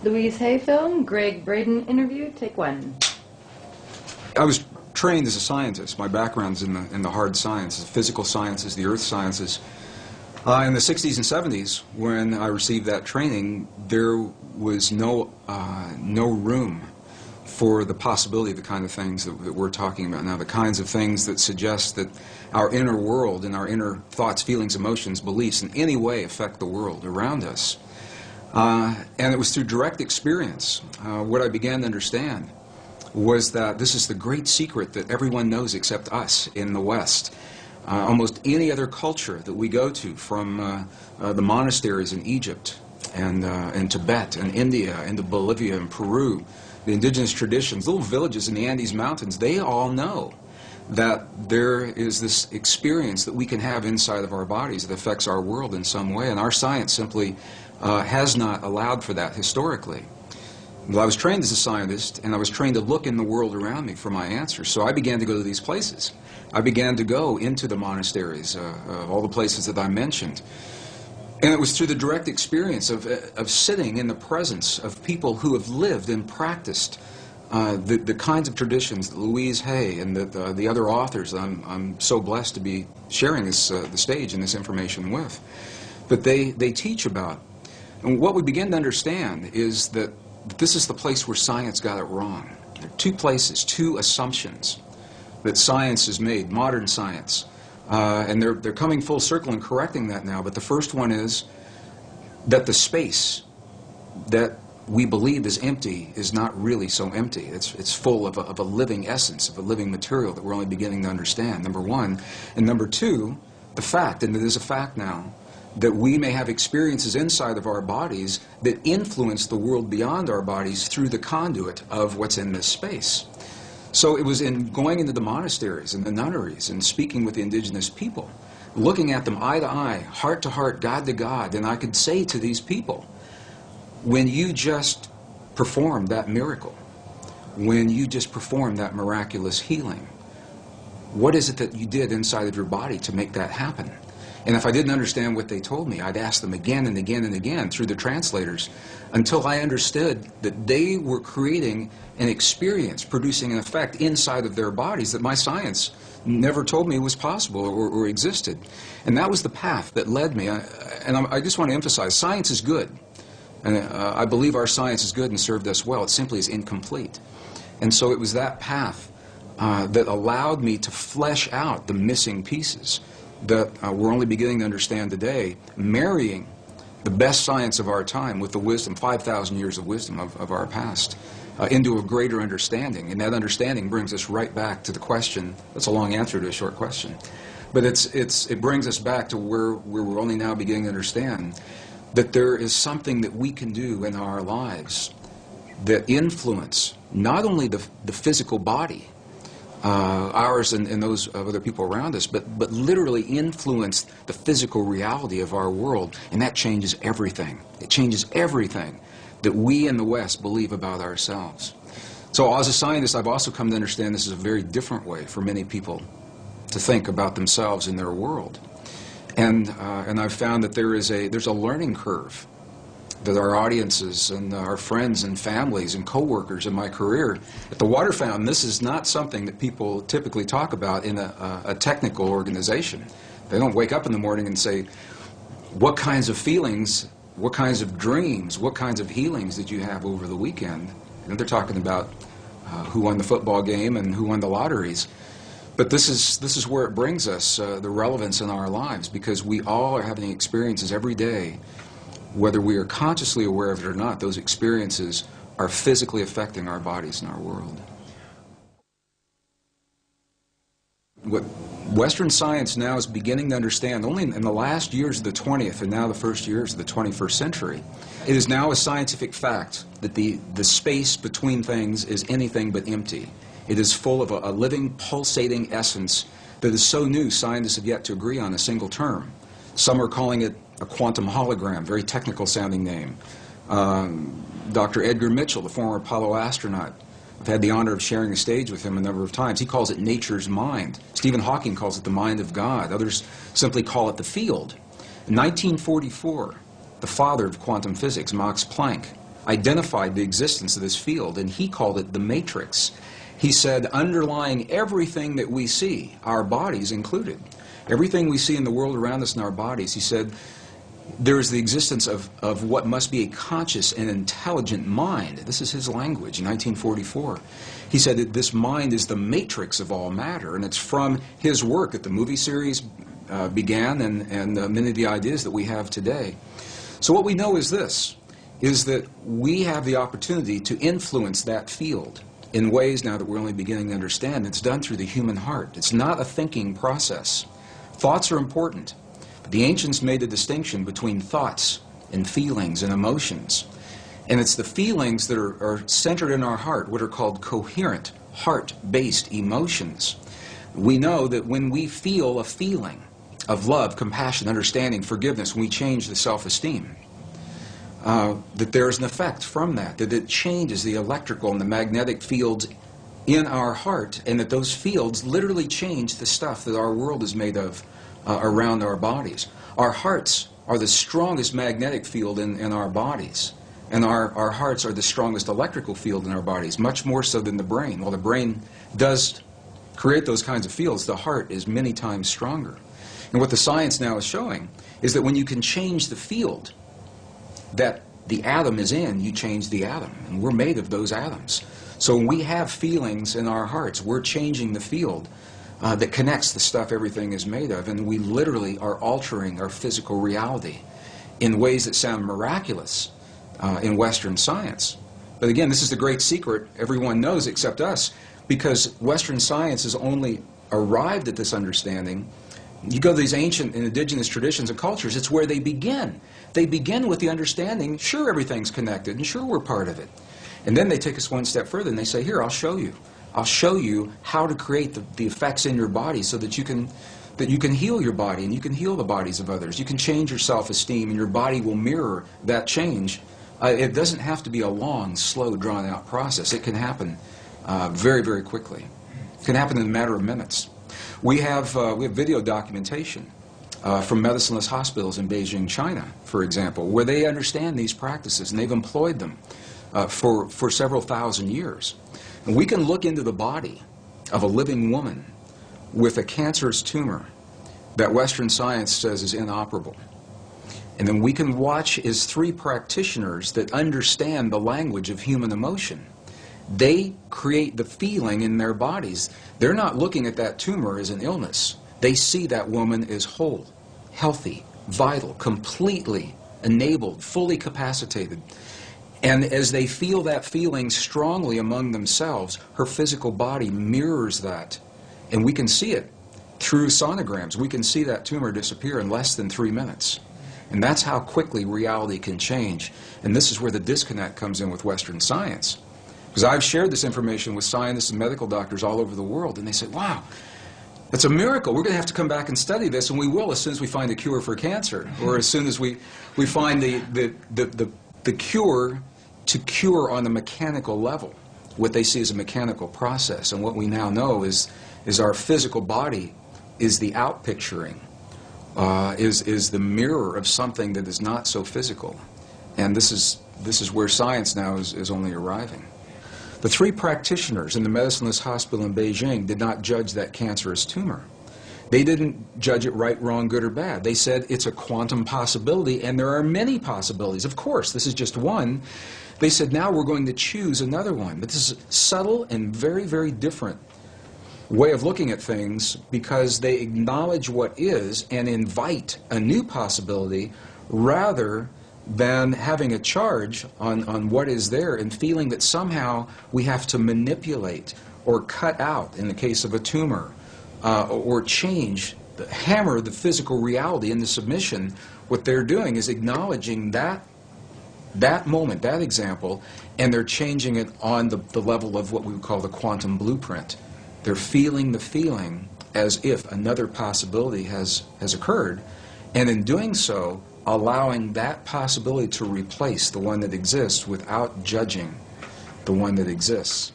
Louise Hay film, Gregg Braden interview, take one. I was trained as a scientist. My background's in the hard sciences, the physical sciences, the earth sciences. In the 60s and 70s, when I received that training, there was no room for the possibility of the kind of things that we're talking about now, the kinds of things that suggest that our inner world and our inner thoughts, feelings, emotions, beliefs in any way affect the world around us. And it was through direct experience what I began to understand was that this is the great secret that everyone knows except us in the West. Almost any other culture that we go to, from the monasteries in Egypt and Tibet and India and Bolivia and Peru, the indigenous traditions, little villages in the Andes Mountains, they all know that there is this experience that we can have inside of our bodies that affects our world in some way, and our science simply has not allowed for that historically. Well, I was trained as a scientist, and I was trained to look in the world around me for my answers, so I began to go to these places. I began to go into the monasteries, all the places that I mentioned. And it was through the direct experience of sitting in the presence of people who have lived and practiced the kinds of traditions that Louise Hay and the other authors I'm so blessed to be sharing the stage and this information with. But they teach about. And what we begin to understand is that this is the place where science got it wrong. There are two places, two assumptions that science has made, modern science. And they're coming full circle and correcting that now. But the first one is that the space that we believe is empty is not really so empty. It's full of a living essence, of a living material that we're only beginning to understand, number one. And number two, the fact, and it is a fact now, that we may have experiences inside of our bodies that influence the world beyond our bodies through the conduit of what's in this space. So it was in going into the monasteries and the nunneries and speaking with the indigenous people, looking at them eye to eye, heart to heart, God to God, and I could say to these people, when you just performed that miracle, when you just performed that miraculous healing, what is it that you did inside of your body to make that happen? And if I didn't understand what they told me, I'd ask them again and again and again through the translators until I understood that they were creating an experience, producing an effect inside of their bodies that my science never told me was possible or existed. And that was the path that led me. I just want to emphasize, science is good. And I believe our science is good and served us well. It simply is incomplete. And so it was that path that allowed me to flesh out the missing pieces that we're only beginning to understand today, marrying the best science of our time with the wisdom, 5,000 years of wisdom of our past, into a greater understanding. And that understanding brings us right back to the question. That's a long answer to a short question. But it brings us back to where we're only now beginning to understand that there is something that we can do in our lives that influence not only the physical body, ours and those of other people around us, but literally influence the physical reality of our world, and that changes everything. It changes everything that we in the West believe about ourselves. So as a scientist, I've also come to understand this is a very different way for many people to think about themselves and their world. And I've found that there's a learning curve that our audiences and our friends and families and co-workers in my career at the Water Fountain, this is not something that people typically talk about in a technical organization. They don't wake up in the morning and say, what kinds of feelings, what kinds of dreams, what kinds of healings did you have over the weekend? And they're talking about who won the football game and who won the lotteries. But this is where it brings us, the relevance in our lives, because we all are having experiences every day. Whether we are consciously aware of it or not, those experiences are physically affecting our bodies and our world. What Western science now is beginning to understand, only in the last years of the 20th and now the first years of the 21st century, it is now a scientific fact that the space between things is anything but empty. It is full of a living, pulsating essence that is so new, scientists have yet to agree on a single term. Some are calling it a quantum hologram, very technical sounding name. Dr. Edgar Mitchell, the former Apollo astronaut, I've had the honor of sharing the stage with him a number of times. He calls it nature's mind. Stephen Hawking calls it the mind of God. Others simply call it the field. In 1944, the father of quantum physics, Max Planck, identified the existence of this field, and he called it the matrix. He said, underlying everything that we see, our bodies included, everything we see in the world around us in our bodies, he said, there is the existence of what must be a conscious and intelligent mind. This is his language in 1944. He said that this mind is the matrix of all matter, and it's from his work that the movie series began and many of the ideas that we have today. So what we know is this, is that we have the opportunity to influence that field in ways now that we're only beginning to understand. It's done through the human heart. It's not a thinking process. Thoughts are important. But the ancients made a distinction between thoughts and feelings and emotions. And it's the feelings that are centered in our heart, what are called coherent, heart-based emotions. We know that when we feel a feeling of love, compassion, understanding, forgiveness, when we change the self-esteem, that there's an effect from that it changes the electrical and the magnetic fields in our heart, and that those fields literally change the stuff that our world is made of around our bodies. Our hearts are the strongest magnetic field in our bodies, and our hearts are the strongest electrical field in our bodies, much more so than the brain. While the brain does create those kinds of fields, the heart is many times stronger. And what the science now is showing is that when you can change the field that the atom is in, you change the atom. And we're made of those atoms. So when we have feelings in our hearts, we're changing the field that connects the stuff everything is made of. And we literally are altering our physical reality in ways that sound miraculous in Western science. But again, this is the great secret everyone knows except us, because Western science has only arrived at this understanding. You go to these ancient and indigenous traditions and cultures, it's where they begin. They begin with the understanding, sure, everything's connected, and sure, we're part of it. And then they take us one step further, and they say, here, I'll show you. I'll show you how to create the effects in your body so that you can heal your body, and you can heal the bodies of others. You can change your self-esteem, and your body will mirror that change. It doesn't have to be a long, slow, drawn-out process. It can happen very, very quickly. It can happen in a matter of minutes. We have video documentation from medicineless hospitals in Beijing, China, for example, where they understand these practices, and they've employed them for several thousand years. And we can look into the body of a living woman with a cancerous tumor that Western science says is inoperable. And then we can watch as three practitioners that understand the language of human emotion. They create the feeling in their bodies. They're not looking at that tumor as an illness. They see that woman as whole, healthy, vital, completely enabled, fully capacitated. And as they feel that feeling strongly among themselves, her physical body mirrors that. And we can see it through sonograms. We can see that tumor disappear in less than 3 minutes. And that's how quickly reality can change. And this is where the disconnect comes in with Western science. Because I've shared this information with scientists and medical doctors all over the world, and they say, wow, that's a miracle. We're going to have to come back and study this, and we will as soon as we find a cure for cancer, or as soon as we find the cure to cure on the mechanical level, what they see as a mechanical process. And what we now know is our physical body is the outpicturing, is the mirror of something that is not so physical. And this is where science now is only arriving. The three practitioners in the medicineless hospital in Beijing did not judge that cancerous tumor. They didn't judge it right, wrong, good, or bad. They said it's a quantum possibility, and there are many possibilities. Of course, this is just one. They said, now we're going to choose another one. But this is subtle and very, very different way of looking at things, because they acknowledge what is and invite a new possibility rather than having a charge on what is there and feeling that somehow we have to manipulate or cut out, in the case of a tumor, or change, hammer the physical reality into submission. What they're doing is acknowledging that moment, that example, and they're changing it on the level of what we would call the quantum blueprint. They're feeling the feeling as if another possibility has occurred, and in doing so, allowing that possibility to replace the one that exists without judging the one that exists.